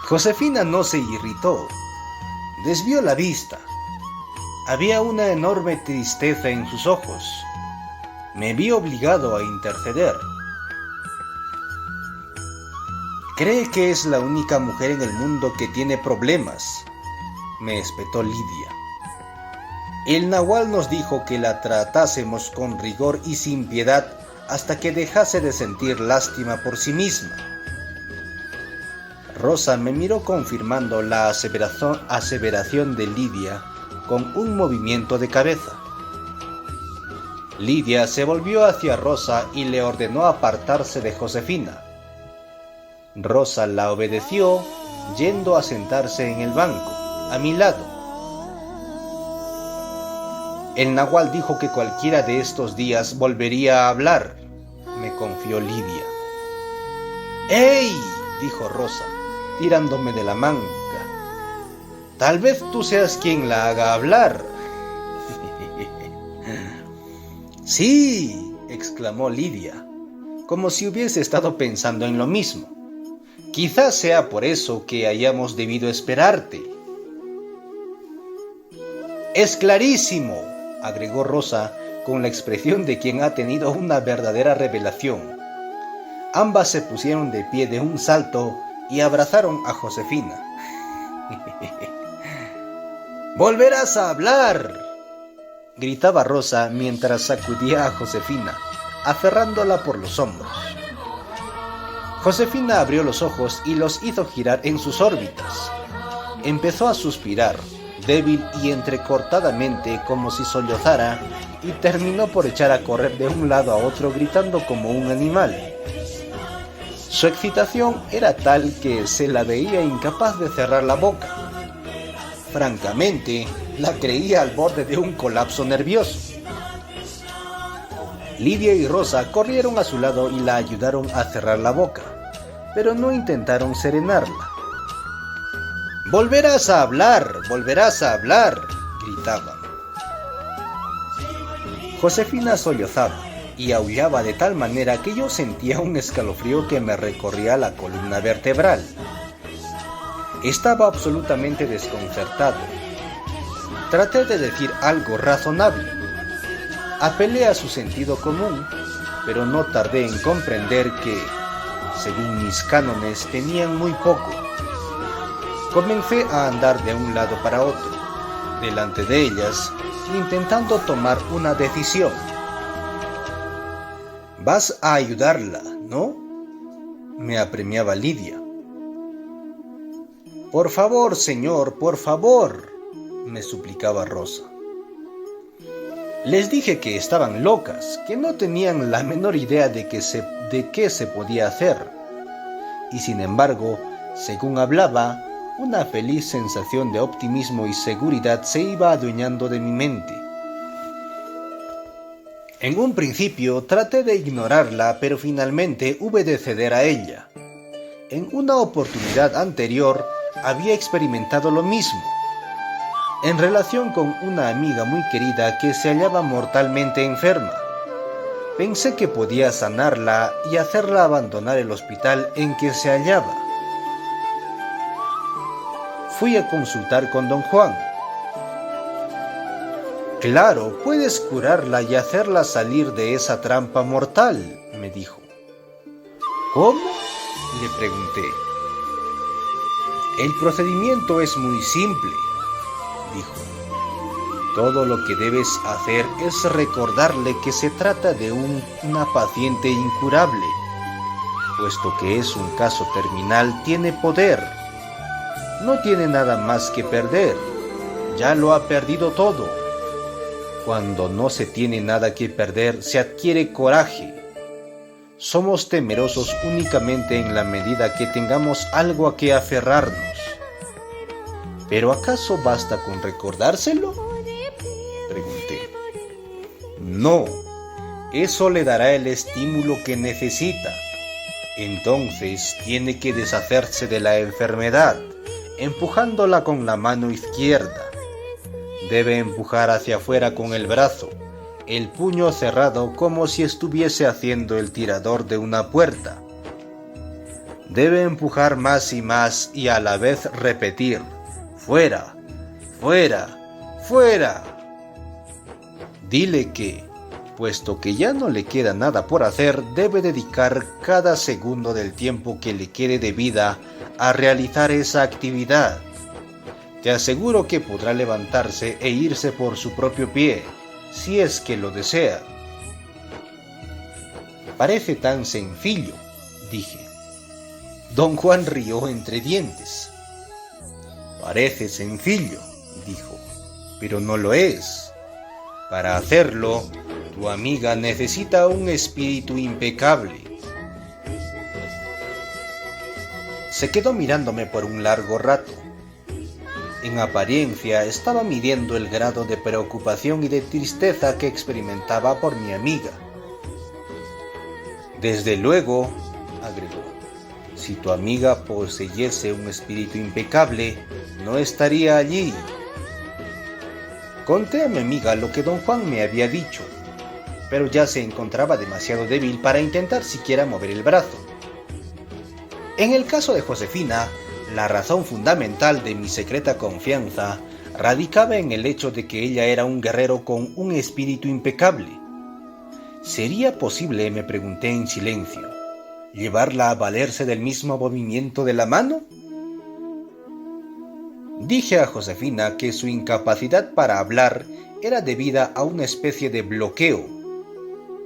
Josefina no se irritó. Desvió la vista. Había una enorme tristeza en sus ojos. Me vi obligado a interceder. «Cree que es la única mujer en el mundo que tiene problemas», me espetó Lidia. «El nahual nos dijo que la tratásemos con rigor y sin piedad hasta que dejase de sentir lástima por sí misma». Rosa me miró confirmando la aseveración de Lidia con un movimiento de cabeza. Lidia se volvió hacia Rosa y le ordenó apartarse de Josefina. Rosa la obedeció, yendo a sentarse en el banco, a mi lado. «El nahual dijo que cualquiera de estos días volvería a hablar», me confió Lidia. «¡Ey!», dijo Rosa, tirándome de la manga. «Tal vez tú seas quien la haga hablar». «Sí», exclamó Lidia, como si hubiese estado pensando en lo mismo. «Quizás sea por eso que hayamos debido esperarte». «Es clarísimo», agregó Rosa con la expresión de quien ha tenido una verdadera revelación. Ambas se pusieron de pie de un salto y abrazaron a Josefina. «¡Volverás a hablar!», gritaba Rosa mientras sacudía a Josefina, aferrándola por los hombros. Josefina abrió los ojos y los hizo girar en sus órbitas. Empezó a suspirar, débil y entrecortadamente, como si sollozara, y terminó por echar a correr de un lado a otro gritando como un animal. Su excitación era tal que se la veía incapaz de cerrar la boca. Francamente, la creía al borde de un colapso nervioso. Lidia y Rosa corrieron a su lado y la ayudaron a cerrar la boca, pero no intentaron serenarla. «¡Volverás a hablar! ¡Volverás a hablar!», gritaban. Josefina sollozaba y aullaba de tal manera que yo sentía un escalofrío que me recorría la columna vertebral. Estaba absolutamente desconcertado. Traté de decir algo razonable. Apelé a su sentido común, pero no tardé en comprender que, según mis cánones, tenían muy poco. Comencé a andar de un lado para otro, delante de ellas, intentando tomar una decisión. «Vas a ayudarla, ¿no?», me apremiaba Lidia. «Por favor, señor, por favor», me suplicaba Rosa. Les dije que estaban locas, que no tenían la menor idea de qué se podía hacer. Y sin embargo, según hablaba, una feliz sensación de optimismo y seguridad se iba adueñando de mi mente. En un principio traté de ignorarla, pero finalmente hube de ceder a ella. En una oportunidad anterior había experimentado lo mismo, en relación con una amiga muy querida que se hallaba mortalmente enferma. Pensé que podía sanarla y hacerla abandonar el hospital en que se hallaba. Fui a consultar con don Juan. «Claro, puedes curarla y hacerla salir de esa trampa mortal», me dijo. «¿Cómo?», le pregunté. «El procedimiento es muy simple», dijo. «Todo lo que debes hacer es recordarle que se trata de una paciente incurable. Puesto que es un caso terminal, tiene poder. No tiene nada más que perder. Ya lo ha perdido todo. Cuando no se tiene nada que perder, se adquiere coraje. Somos temerosos únicamente en la medida que tengamos algo a que aferrarnos. ¿Pero acaso basta con recordárselo?», pregunté. «No, eso le dará el estímulo que necesita. Entonces tiene que deshacerse de la enfermedad, empujándola con la mano izquierda. Debe empujar hacia afuera con el brazo, el puño cerrado como si estuviese haciendo el tirador de una puerta. Debe empujar más y a la vez repetir: fuera, fuera, fuera. Dile que, puesto que ya no le queda nada por hacer, debe dedicar cada segundo del tiempo que le quede de vida a realizar esa actividad. Te aseguro que podrá levantarse e irse por su propio pie, si es que lo desea». «Parece tan sencillo», dije. Don Juan rió entre dientes. «Parece sencillo», dijo, «pero no lo es. Para hacerlo, tu amiga necesita un espíritu impecable». Se quedó mirándome por un largo rato. En apariencia estaba midiendo el grado de preocupación y de tristeza que experimentaba por mi amiga. «Desde luego», agregó, «si tu amiga poseyese un espíritu impecable, no estaría allí». Conté a mi amiga lo que don Juan me había dicho, pero ya se encontraba demasiado débil para intentar siquiera mover el brazo. En el caso de Josefina, la razón fundamental de mi secreta confianza radicaba en el hecho de que ella era un guerrero con un espíritu impecable. ¿Sería posible, me pregunté en silencio, llevarla a valerse del mismo movimiento de la mano? Dije a Josefina que su incapacidad para hablar era debida a una especie de bloqueo.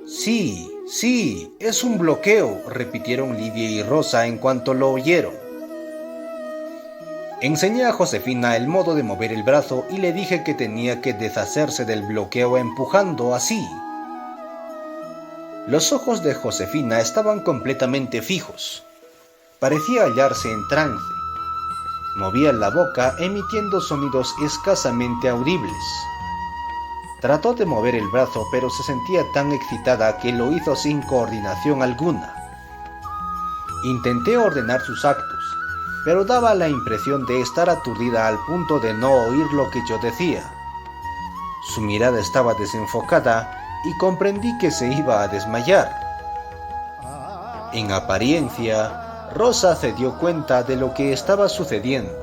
«Sí, sí, es un bloqueo», repitieron Lidia y Rosa en cuanto lo oyeron. Enseñé a Josefina el modo de mover el brazo y le dije que tenía que deshacerse del bloqueo empujando así. Los ojos de Josefina estaban completamente fijos. Parecía hallarse en trance. Movía la boca emitiendo sonidos escasamente audibles. Trató de mover el brazo, pero se sentía tan excitada que lo hizo sin coordinación alguna. Intenté ordenar sus actos, pero daba la impresión de estar aturdida al punto de no oír lo que yo decía. Su mirada estaba desenfocada y comprendí que se iba a desmayar. En apariencia, Rosa se dio cuenta de lo que estaba sucediendo.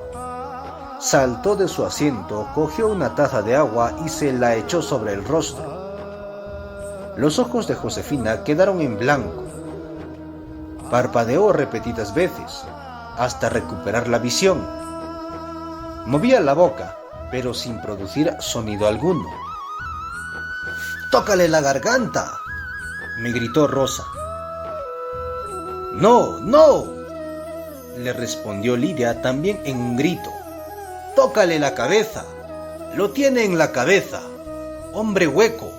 Saltó de su asiento, cogió una taza de agua y se la echó sobre el rostro. Los ojos de Josefina quedaron en blanco. Parpadeó repetidas veces, hasta recuperar la visión. Movía la boca, pero sin producir sonido alguno. «¡Tócale la garganta!», me gritó Rosa. «¡No, no!», le respondió Lidia también en un grito. «¡Tócale la cabeza! ¡Lo tiene en la cabeza! ¡Hombre hueco!».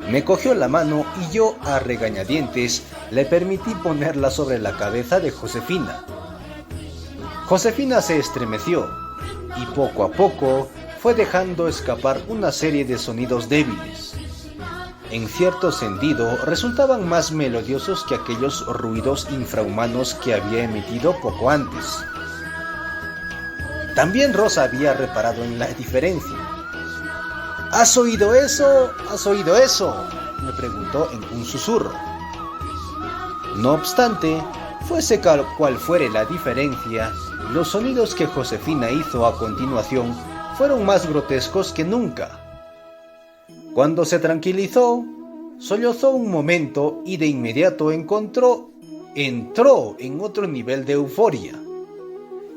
Me cogió la mano y yo, a regañadientes, le permití ponerla sobre la cabeza de Josefina. Josefina se estremeció y poco a poco fue dejando escapar una serie de sonidos débiles. En cierto sentido, resultaban más melodiosos que aquellos ruidos infrahumanos que había emitido poco antes. También Rosa había reparado en la diferencia. «¿Has oído eso? ¿Has oído eso?», me preguntó en un susurro. No obstante, fuese cual fuere la diferencia, los sonidos que Josefina hizo a continuación fueron más grotescos que nunca. Cuando se tranquilizó, sollozó un momento y de inmediato entró en otro nivel de euforia.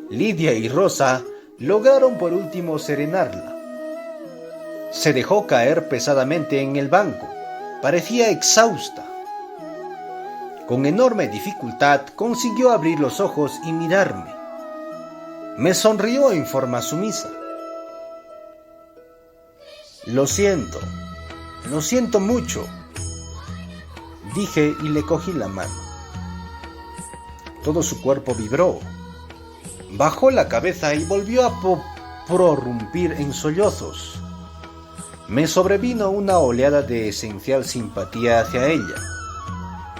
Lidia y Rosa lograron por último serenarla. Se dejó caer pesadamente en el banco. Parecía exhausta. Con enorme dificultad consiguió abrir los ojos y mirarme. Me sonrió en forma sumisa. Lo siento mucho», dije y le cogí la mano. Todo su cuerpo vibró. Bajó la cabeza y volvió a prorrumpir en sollozos. Me sobrevino una oleada de esencial simpatía hacia ella.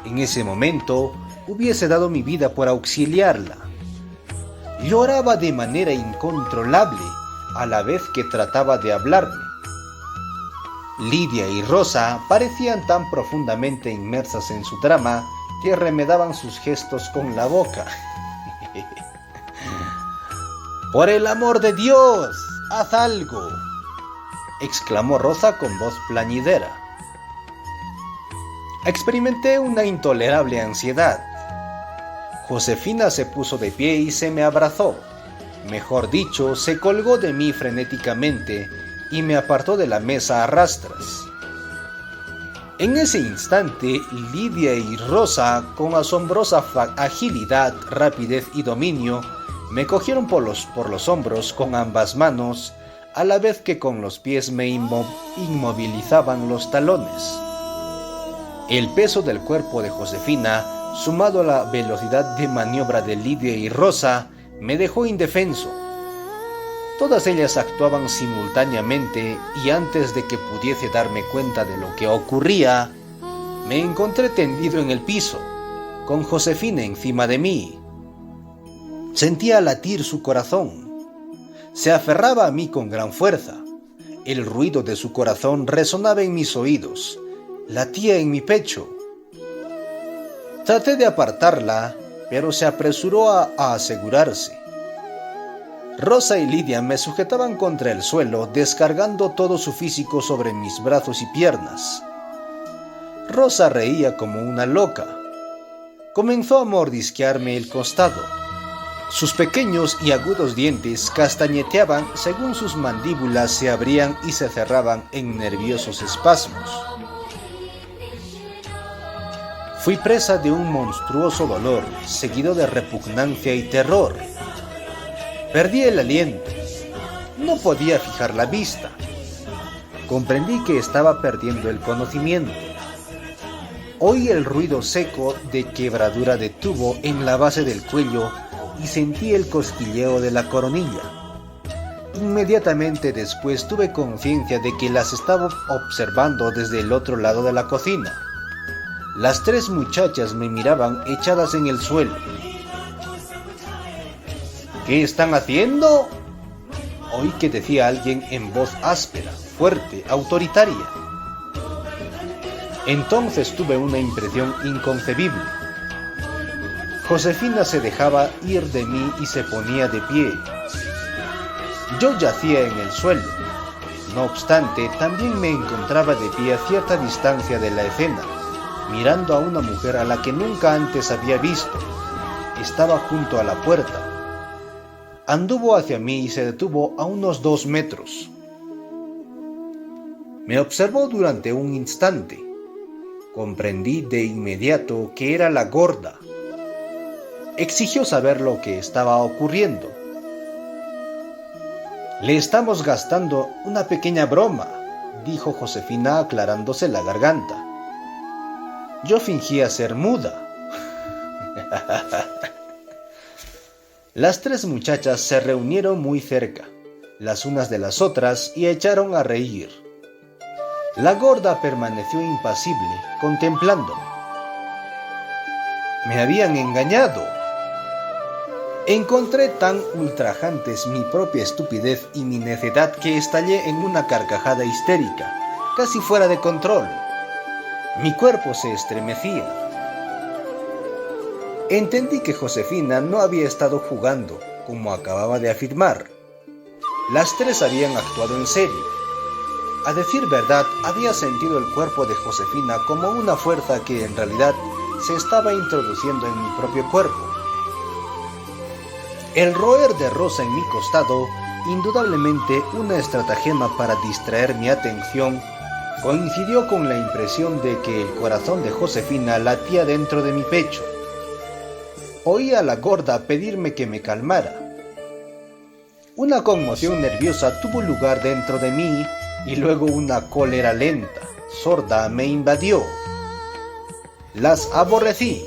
En ese momento hubiese dado mi vida por auxiliarla. Lloraba de manera incontrolable, a la vez que trataba de hablarme. Lidia y Rosa parecían tan profundamente inmersas en su drama que remedaban sus gestos con la boca. «¡Por el amor de Dios, haz algo!», exclamó Rosa con voz plañidera. Experimenté una intolerable ansiedad. Josefina se puso de pie y se me abrazó. Mejor dicho, se colgó de mí frenéticamente y me apartó de la mesa a rastras. En ese instante, Lidia y Rosa, con asombrosa agilidad, rapidez y dominio, me cogieron por los hombros con ambas manos, a la vez que con los pies me inmovilizaban los talones. El peso del cuerpo de Josefina, sumado a la velocidad de maniobra de Lidia y Rosa, me dejó indefenso. Todas ellas actuaban simultáneamente y antes de que pudiese darme cuenta de lo que ocurría, me encontré tendido en el piso, con Josefina encima de mí. Sentía latir su corazón. Se aferraba a mí con gran fuerza. El ruido de su corazón resonaba en mis oídos, latía en mi pecho. Traté de apartarla, pero se apresuró a asegurarse. Rosa y Lidia me sujetaban contra el suelo, descargando todo su físico sobre mis brazos y piernas. Rosa reía como una loca. Comenzó a mordisquearme el costado. Sus pequeños y agudos dientes castañeteaban según sus mandíbulas se abrían y se cerraban en nerviosos espasmos. Fui presa de un monstruoso dolor, seguido de repugnancia y terror. Perdí el aliento. No podía fijar la vista. Comprendí que estaba perdiendo el conocimiento. Oí el ruido seco de quebradura de tubo en la base del cuello y sentí el cosquilleo de la coronilla. Inmediatamente después tuve conciencia de que las estaba observando desde el otro lado de la cocina. Las 3 muchachas me miraban echadas en el suelo. ¿Qué están haciendo?, oí que decía alguien en voz áspera, fuerte, autoritaria. Entonces tuve una impresión inconcebible. Josefina se dejaba ir de mí y se ponía de pie. Yo yacía en el suelo. No obstante, también me encontraba de pie a cierta distancia de la escena, mirando a una mujer a la que nunca antes había visto. Estaba junto a la puerta. Anduvo hacia mí y se detuvo a unos 2 metros. Me observó durante un instante. Comprendí de inmediato que era la gorda. Exigió saber lo que estaba ocurriendo. «Le estamos gastando una pequeña broma», dijo Josefina aclarándose la garganta. Yo fingía ser muda. Las 3 muchachas se reunieron muy cerca, las unas de las otras, y echaron a reír. La gorda permaneció impasible, contemplándome. Me habían engañado. Encontré tan ultrajantes mi propia estupidez y mi necedad que estallé en una carcajada histérica, casi fuera de control. Mi cuerpo se estremecía. Entendí que Josefina no había estado jugando, como acababa de afirmar. Las 3 habían actuado en serio. A decir verdad, había sentido el cuerpo de Josefina como una fuerza que en realidad se estaba introduciendo en mi propio cuerpo. El roer de Rosa en mi costado, indudablemente una estratagema para distraer mi atención, coincidió con la impresión de que el corazón de Josefina latía dentro de mi pecho. Oí a la gorda pedirme que me calmara. Una conmoción nerviosa tuvo lugar dentro de mí y luego una cólera lenta, sorda, me invadió. Las aborrecí.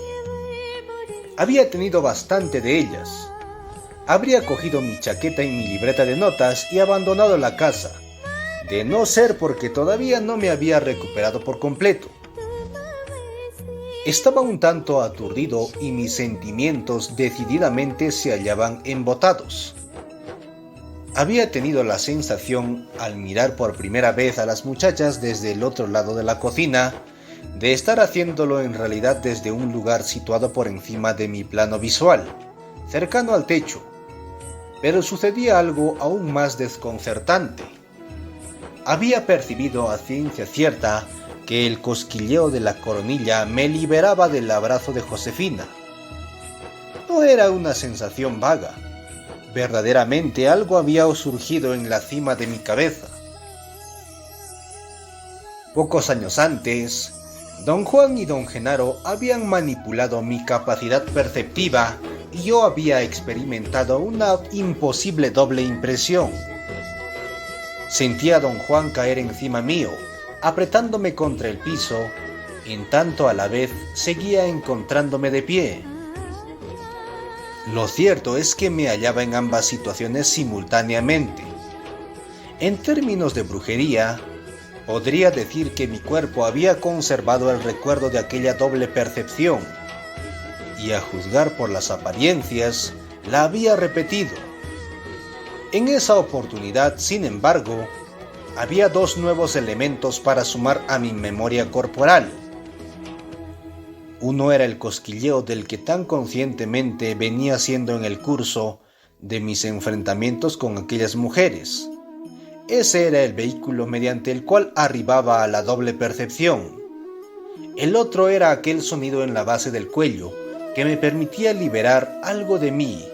Había tenido bastante de ellas. Habría cogido mi chaqueta y mi libreta de notas y abandonado la casa, de no ser porque todavía no me había recuperado por completo. Estaba un tanto aturdido y mis sentimientos decididamente se hallaban embotados. Había tenido la sensación, al mirar por primera vez a las muchachas desde el otro lado de la cocina, de estar haciéndolo en realidad desde un lugar situado por encima de mi plano visual, cercano al techo. Pero sucedía algo aún más desconcertante. Había percibido a ciencia cierta que el cosquilleo de la coronilla me liberaba del abrazo de Josefina. No era una sensación vaga. Verdaderamente algo había surgido en la cima de mi cabeza. Pocos años antes, don Juan y don Genaro habían manipulado mi capacidad perceptiva y yo había experimentado una imposible doble impresión. Sentía a don Juan caer encima mío, apretándome contra el piso, en tanto a la vez seguía encontrándome de pie. Lo cierto es que me hallaba en ambas situaciones simultáneamente. En términos de brujería, podría decir que mi cuerpo había conservado el recuerdo de aquella doble percepción, y a juzgar por las apariencias, la había repetido. En esa oportunidad, sin embargo, había 2 nuevos elementos para sumar a mi memoria corporal. Uno era el cosquilleo del que tan conscientemente venía siendo en el curso de mis enfrentamientos con aquellas mujeres. Ese era el vehículo mediante el cual arribaba a la doble percepción. El otro era aquel sonido en la base del cuello que me permitía liberar algo de mí,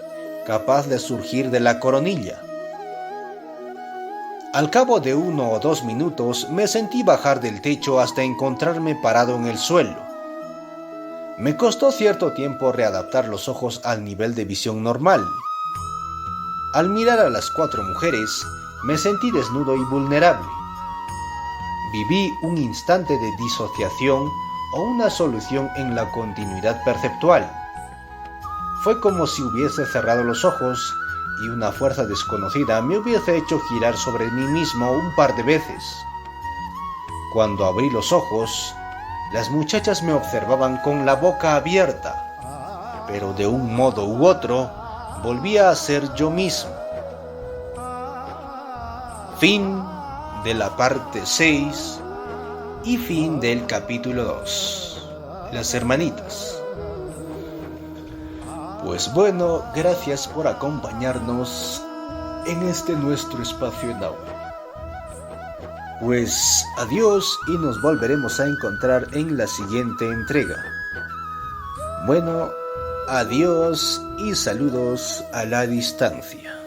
capaz de surgir de la coronilla. Al cabo de 1 o 2 minutos me sentí bajar del techo hasta encontrarme parado en el suelo. Me costó cierto tiempo readaptar los ojos al nivel de visión normal. Al mirar a las 4 mujeres, me sentí desnudo y vulnerable. Viví un instante de disociación o una solución en la continuidad perceptual. Fue como si hubiese cerrado los ojos y una fuerza desconocida me hubiese hecho girar sobre mí mismo un par de veces. Cuando abrí los ojos, las muchachas me observaban con la boca abierta, pero de un modo u otro volvía a ser yo mismo. Fin de la parte 6 y fin del capítulo 2. Las hermanitas. Pues bueno, gracias por acompañarnos en este nuestro espacio en aula. Pues adiós y nos volveremos a encontrar en la siguiente entrega. Bueno, adiós y saludos a la distancia.